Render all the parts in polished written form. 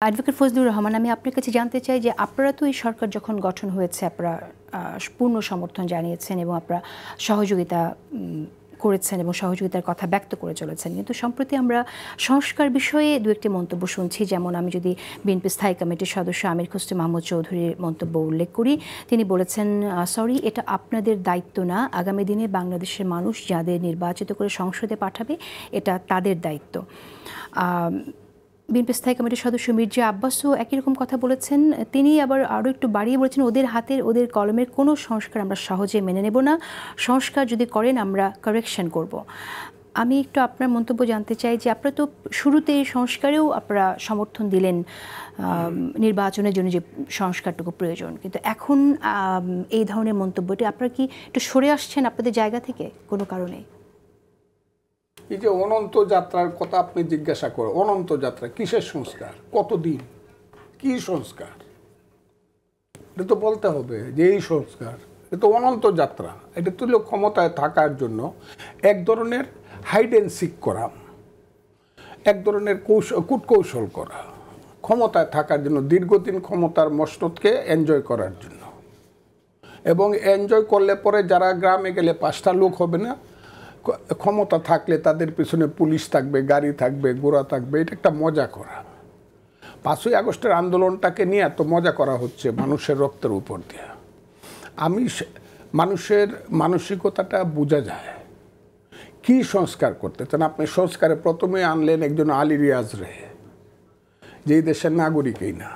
Advocate Fazlur Rahman, আমি আপনার কাছে জানতে চাই যে আপনারা তো এই সরকার যখন গঠন হয়েছে আপনারা পূর্ণ সমর্থন জানিয়েছেন এবং আপনারা সহযোগিতা করেছেন এবং সহযোগিতার কথা ব্যক্ত করে চলেছেন, কিন্তু সম্প্রতি আমরা সংস্কার বিষয়ে দু একটি মন্তব্য শুনছি। যেমন আমি যদি বিএনপি স্থায়ী কমিটির সদস্য আমির খসরু মাহমুদ চৌধুরীর মন্তব্য উল্লেখ করি, তিনি বলেছেন, সরি, এটা আপনাদের দায়িত্ব না, আগামী দিনে বাংলাদেশের মানুষ যাদের নির্বাচিত করে সংসদে পাঠাবে এটা তাদের দায়িত্ব। বিএনপি স্থায়ী কমিটির সদস্য মির্জা আব্বাসও একই রকম কথা বলেছেন। তিনি আবার আরও একটু বাড়িয়ে বলেছেন, ওদের হাতের ওদের কলমের কোনো সংস্কার আমরা সহজে মেনে নেব না, সংস্কার যদি করেন আমরা কারেকশন করব। আমি একটু আপনার মন্তব্য জানতে চাই যে আপনারা তো শুরুতে এই সংস্কারেও আপনারা সমর্থন দিলেন, নির্বাচনের জন্য যে সংস্কারটুকু প্রয়োজন, কিন্তু এখন এই ধরনের মন্তব্যটি আপনারা কি একটু সরে আসছেন আপনাদের জায়গা থেকে কোনো কারণে? এই যে অনন্ত যাত্রার কথা আপনি জিজ্ঞাসা করেন, অনন্ত যাত্রা কিসের সংস্কার, কতদিন, কি সংস্কার, এটা তো বলতে হবে যে এই সংস্কার, এটা তো অনন্ত যাত্রা। এটা তুলে ক্ষমতায় থাকার জন্য এক ধরনের হাইড অ্যান্ড সিক করা, এক ধরনের কূটকৌশল করা, ক্ষমতায় থাকার জন্য দীর্ঘদিন ক্ষমতার মসনদকে এনজয় করার জন্য। এবং এনজয় করলে পরে যারা গ্রামে গেলে 5টা লোক হবে না, ক্ষমতা থাকলে তাদের পিছনে পুলিশ থাকবে, গাড়ি থাকবে, ঘোড়া থাকবে, এটা একটা মজা করা। 5ই আগস্টের আন্দোলনটাকে নিয়ে এত মজা করা হচ্ছে মানুষের রক্তের উপর দিয়ে। মানুষের মানসিকতাটা বোঝা যায়। কি সংস্কার করতে চান আপনি? সংস্কারে প্রথমে আনলেন একজন আলী রিয়াজ রে, যেই দেশের নাগরিকই না,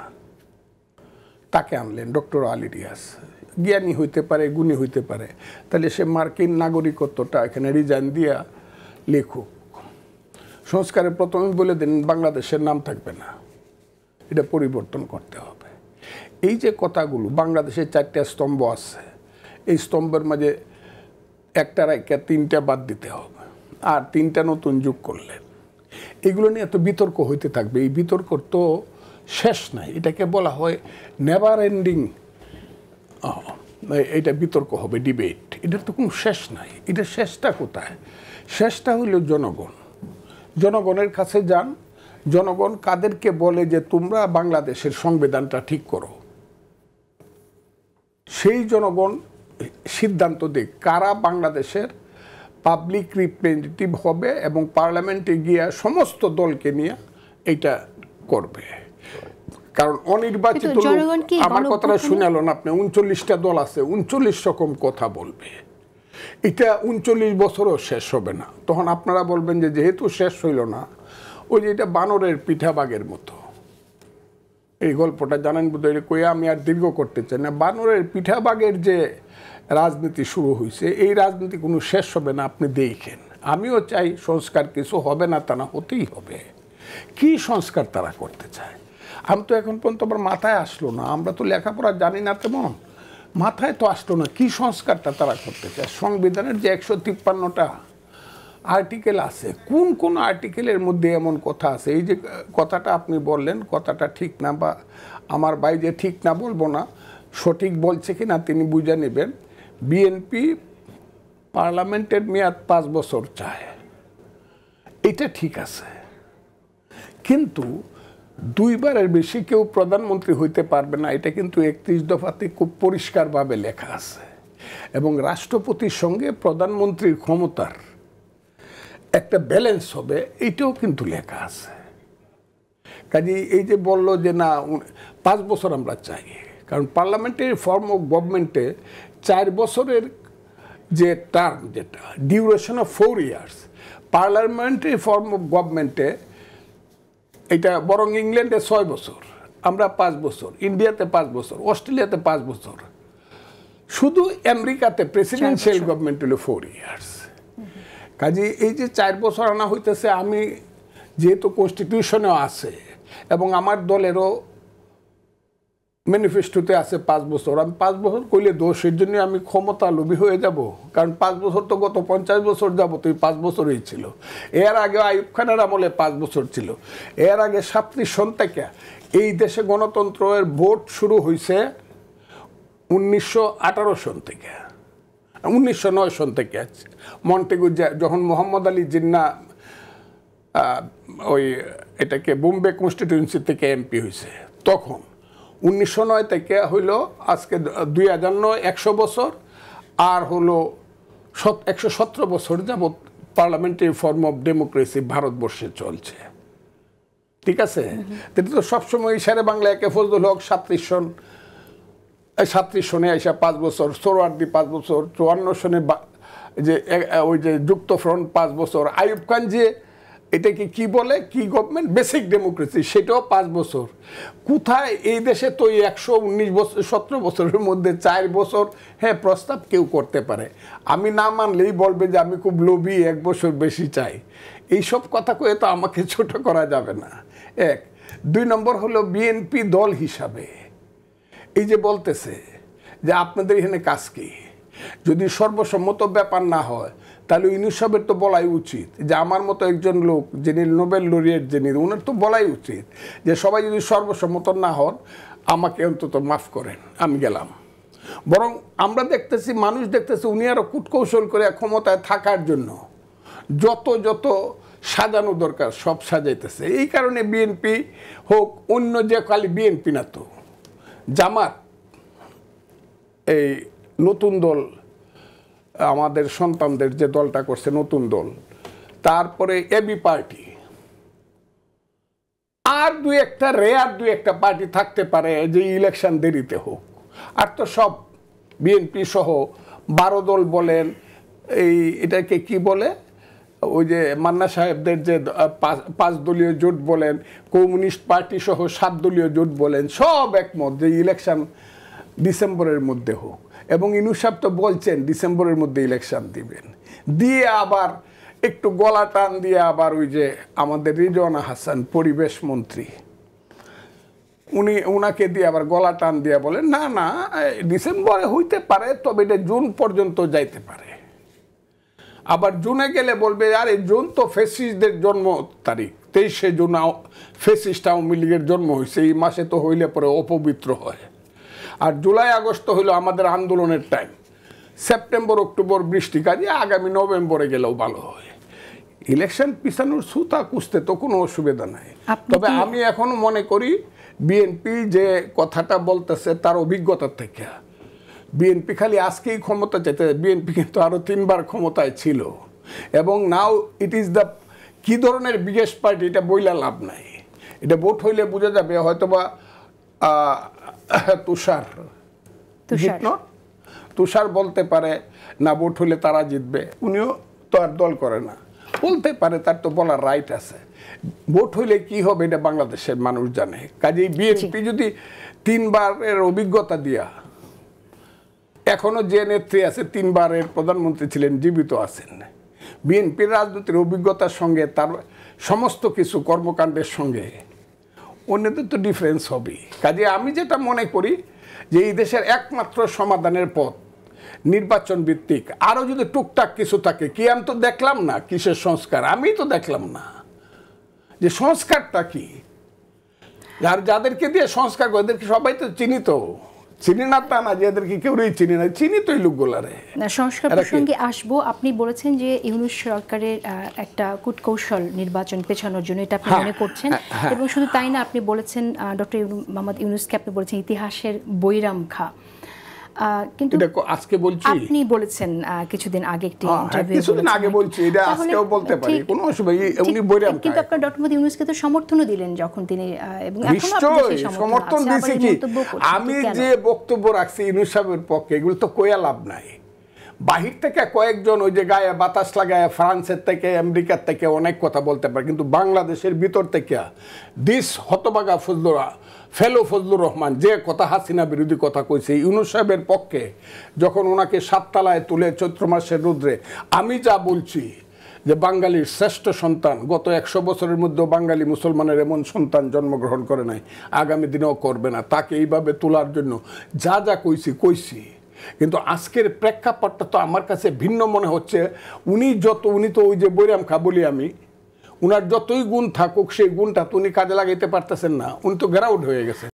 তাকে আনলেন, ডক্টর আলী রিয়াজ। জ্ঞানী হইতে পারে, গুণী হইতে পারে, তাহলে সে মার্কিন নাগরিকত্বটা এখানে রিজাইন দিয়া লেখুক। সংস্কারে প্রথমে বলে দিন বাংলাদেশের নাম থাকবে না, এটা পরিবর্তন করতে হবে। এই যে কথাগুলো, বাংলাদেশের 4টা স্তম্ভ আছে, এই স্তম্ভের মাঝে একটা রাইখা 3টা বাদ দিতে হবে, আর 3টা নতুন যোগ করলেন। এগুলো নিয়ে এত বিতর্ক হইতে থাকবে, এই বিতর্ক তো শেষ নাই। এটাকে বলা হয় নেভার এন্ডিং, এটা বিতর্ক হবে, ডিবেট। এটার তো কোনো শেষ নাই। এটা শেষটা কোথায়? শেষটা হইল জনগণ। জনগণের কাছে যান, জনগণ কাদেরকে বলে যে তোমরা বাংলাদেশের সংবিধানটা ঠিক করো, সেই জনগণ সিদ্ধান্ত দিক কারা বাংলাদেশের পাবলিক রিপ্রেজেন্টেটিভ হবে এবং পার্লামেন্টে গিয়ে সমস্ত দলকে নিয়ে এটা করবে। কারণ অনির্বাচিত লোক, আমার কথাটা শুনালেন আপনি, 39টা দল আছে, 39 রকম কথা বলবে। এটা 39 বছরও শেষ হবে না। তখন আপনারা বলবেন যে যেহেতু শেষ হইল না, ওই যে এটা বানরের পিঠাবাগের মতো। এই গল্পটা জানেন বোধহয়, কইয়া আমি আর দীর্ঘ করতে চাই না। বানরের পিঠাবাগের যে রাজনীতি শুরু হয়েছে, এই রাজনীতি কোনো শেষ হবে না, আপনি দেখেন। আমিও চাই সংস্কার, কিছু হবে না তা না, হতেই হবে। কি সংস্কার তারা করতে চায় আমি তো এখন পর্যন্ত আমার মাথায় আসলো না। আমরা তো লেখাপড়া জানি না, তেমন মাথায় তো আসলো না কি সংস্কারটা তারা করতে চায়। সংবিধানের যে 153টা আর্টিকেল আছে, কোন কোন আর্টিকেলের মধ্যে এমন কথা আছে? এই যে কথাটা আপনি বললেন, কথাটা ঠিক না, বা আমার ভাই যে ঠিক না বলবো না, সঠিক বলছে কি না তিনি বুঝে নেবেন। বিএনপি পার্লামেন্টের মেয়াদ 5 বছর চায়, এটা ঠিক আছে, কিন্তু 2বারের বেশি কেউ প্রধানমন্ত্রী হইতে পারবে না, এটা কিন্তু 31 দফাতে খুব পরিষ্কারভাবে লেখা আছে। এবং রাষ্ট্রপতির সঙ্গে প্রধানমন্ত্রীর ক্ষমতার একটা ব্যালেন্স হবে, এইটাও কিন্তু লেখা আছে। কাজে এই যে বলল যে না 5 বছর আমরা চাই, কারণ পার্লামেন্টারি ফর্ম অফ গভর্নমেন্টে 4 বছরের যে টার্ম, যেটা duration of 4 years, parliamentary form of গভর্নমেন্টে এটা বরং ইংল্যান্ডে 6 বছর, আমরা 5 বছর, ইন্ডিয়াতে 5 বছর, অস্ট্রেলিয়াতে 5 বছর, শুধু আমেরিকাতে প্রেসিডেন্সিয়াল গভর্নমেন্ট হলো 4 ইয়ার্স। কাজে এই যে 4 বছর আনা হইতেছে, আমি যেহেতু কনস্টিটিউশনেও আছে এবং আমার দলেরও ম্যানিফেস্টোতে আছে 5 বছর, আমি 5 বছর কইলে দোষের জন্য আমি ক্ষমতা লোভী হয়ে যাব? কারণ 5 বছর তো গত 50 বছর যাব, তো 5 বছরই ছিল। এর আগে আইয়ুব খানের আমলে 5 বছর ছিল। এর আগে 37 সন থেকে এই দেশে গণতন্ত্রের ভোট শুরু হয়েছে 1918 সন থেকে, 1909 সন থেকে। মন্টেগু যখন মোহাম্মদ আলী জিন্না ওই এটাকে বোম্বে কনস্টিটিউয়েন্সি থেকে এমপি হয়েছে, তখন 1909 থেকে হইল আজকে 2009 100 বছর, আর হলো 117 বছর যাবৎ পার্লামেন্টারি ফর্ম অফ ডেমোক্রেসি ভারতবর্ষে চলছে। ঠিক আছে, এটা তো সবসময় ইশারে বাংলা একে ফজলুল হক 37 সনে আইসা 5 বছর, সোহরাওয়ার্দী 5 বছর, 54 সনে যে ওই যে যুক্ত ফ্রন্ট 5 বছর, আইয়ুব খান যে এটাকে কি বলে কি গভর্নমেন্ট বেসিক ডেমোক্রেসি সেটাও 5 বছর। কোথায় এই দেশে তো 119 বছর 17 বছরের মধ্যে 4 বছর হ্যাঁ প্রস্তাব কেউ করতে পারে, আমি না মানলেই বলবে যে আমি খুব লোভী, 1 বছর বেশি চাই। এইসব কথা কয়ে তো আমাকে ছোট করা যাবে না। 1 2 নম্বর হলো বিএনপি দল হিসাবে এই যে বলতেছে যে আপনাদের এখানে কাজ কি, যদি সর্বসম্মত ব্যাপার না হয় তাহলে ইউনূস সাহেবের তো বলাই উচিত যে আমার মতো একজন লোক যিনি নোবেল লরিয়েট যিনি, ওনার তো বলাই উচিত যে সবাই যদি সর্বসম্মত না হন আমাকে অন্তত মাফ করেন, আমি গেলাম। বরং আমরা দেখতেছি, মানুষ দেখতেছি উনি আরও কূটকৌশল করে ক্ষমতায় থাকার জন্য যত যত সাজানো দরকার সব সাজাইতেছে। এই কারণে বিএনপি হোক অন্য যে খালি বিএনপি না তো জামাত, এই নতুন দল আমাদের সন্তানদের যে দলটা করছে নতুন দল, তারপরে এবি পার্টি, আর রেয়ার 2-1টা পার্টি থাকতে পারে যে ইলেকশন দেরিতে হোক, আর তো সব বিএনপি সহ 12 দল বলেন, এই এটাকে কি বলে ওই যে মান্না সাহেবদের যে 5 দলীয় জোট বলেন, কমিউনিস্ট পার্টি সহ 7 দলীয় জোট বলেন, সব একমত যে ইলেকশন ডিসেম্বরের মধ্যে হোক। এবং ইউনূস সাহেব তো বলছেন ডিসেম্বরের মধ্যে ইলেকশন দিবেন, দিয়ে আবার একটু গলা টান দিয়ে আবার ওই যে আমাদের রিজওয়ানা হাসান পরিবেশ মন্ত্রী উনাকে দিয়ে আবার গলা টান দিয়ে বলেন না না ডিসেম্বরে হইতে পারে, তবে এটা জুন পর্যন্ত যাইতে পারে। আবার জুনে গেলে বলবে আরে জুন তো ফ্যাসিস্টদের জন্ম তারিখ, 23শে জুন ফ্যাসিস্ট আওয়ামী লীগের জন্ম হয়েছে, এই মাসে তো হইলে পরে অপবিত্র হয়। আর জুলাই আগস্ট হইলো আমাদের আন্দোলনের টাইম, সেপ্টেম্বর অক্টোবর বৃষ্টি, কাজে আগামী নভেম্বরে গেলেও ভালো হয়। ইলেকশন পিছানোর সুতা কুঁচতে তো কোনো অসুবিধা নাই। তবে আমি এখনো মনে করি বিএনপি যে কথাটা বলতেছে তার অভিজ্ঞতার থেকে, বিএনপি খালি আজকেই ক্ষমতা চাইতে, বিএনপি কিন্তু আরও 3 বার ক্ষমতায় ছিল, এবং নাও ইট ইজ দ্য কী ধরনের বিগেস্ট পার্টি এটা বইলা লাভ নাই, এটা ভোট হইলে বোঝা যাবে। হয়তোবা তুষার বলতে পারে না ভোট হলে তারা জিতবে, উনিও তো আর দল করে না, বলতে পারে, তার তো বলার রাইট আছে। ভোট হইলে কি হবে এটা বাংলাদেশের মানুষ জানে। কাজেই বিএনপি যদি 3 বারের অভিজ্ঞতা দিয়া, এখনো যে নেত্রী আছে 3 বারের প্রধানমন্ত্রী ছিলেন, জীবিত আছেন, বিএনপির রাজনীতির অভিজ্ঞতার সঙ্গে তার সমস্ত কিছু কর্মকাণ্ডের সঙ্গে অন্যদের তো ডিফারেন্স হবে। কাজে আমি যেটা মনে করি যে এই দেশের একমাত্র সমাধানের পথ নির্বাচন ভিত্তিক, আরও যদি টুকটাক কিছু থাকে, কি আমি তো দেখলাম না কিসের সংস্কার, আমি তো দেখলাম না যে সংস্কারটা কি, আর যাদেরকে দিয়ে সংস্কার করে এদেরকে সবাই তো চিনি, তো চিনি না তা না যে এদেরকে কেউই চিনি না, চিনি তো এই লোকগুলারে। সংস্কার প্রসঙ্গে আসবো, আপনি বলেছেন যে ইউনূস সরকারের একটা কূটকৌশল নির্বাচন পেছানোর জন্য, এটা আপনি মনে করছেন, এবং শুধু তাই না, আপনি বলেছেন ডক্টর মোহাম্মদ ইউনূসকে আপনি বলেছেন ইতিহাসের বৈরাম খা, কিন্তু আজকে বলছি আপনি বলেছেন কিছুদিন আগে একটি ইন্টারভিউ, কিছুদিন আগে বলছি, এটা আজকেও বলতে পারি, কোনো অসুবিধা, উনি বৈরাম খা। কিন্তু আপনার ডক্টর মোহাম্মদ ইউনূসকে তো সমর্থনও দিলেন যখন তিনি, এবং নিশ্চয়ই সমর্থন দিয়েছি। কি আমি যে বক্তব্য রাখছি ইউনূস সাহেবের পক্ষে, এগুলো তো কয়া লাভ নাই। বাহির থেকে কয়েকজন ওই যে গায়ে বাতাস লাগায় ফ্রান্সের থেকে আমেরিকার থেকে অনেক কথা বলতে পারে, কিন্তু বাংলাদেশের ভিতর থেকে দিস হতবাগা ফজলুর রহমান যে কথা হাসিনা বিরোধী কথা কইছে ইউনূস সাহেবের পক্ষে, যখন ওনাকে 7 তলায় তুলে চৈত্র মাসের রৌদ্রে, আমি যা বলছি যে বাঙালির শ্রেষ্ঠ সন্তান, গত 100 বছরের মধ্যে বাঙালি মুসলমানের এমন সন্তান জন্মগ্রহণ করে নাই, আগামী দিনেও করবে না, তাকে এইভাবে তোলার জন্য যা যা কইছি। কিন্তু আজকের প্রেক্ষাপটটা তো আমার কাছে ভিন্ন মনে হচ্ছে। উনি তো ওই যে বৈরাম খা বলি আমি, উনার যতই গুণ থাকুক সেই গুণটা তো উনি কাজে লাগাইতে পারতেছেন না, উনি তো গ্রাউন্ড হয়ে গেছেন।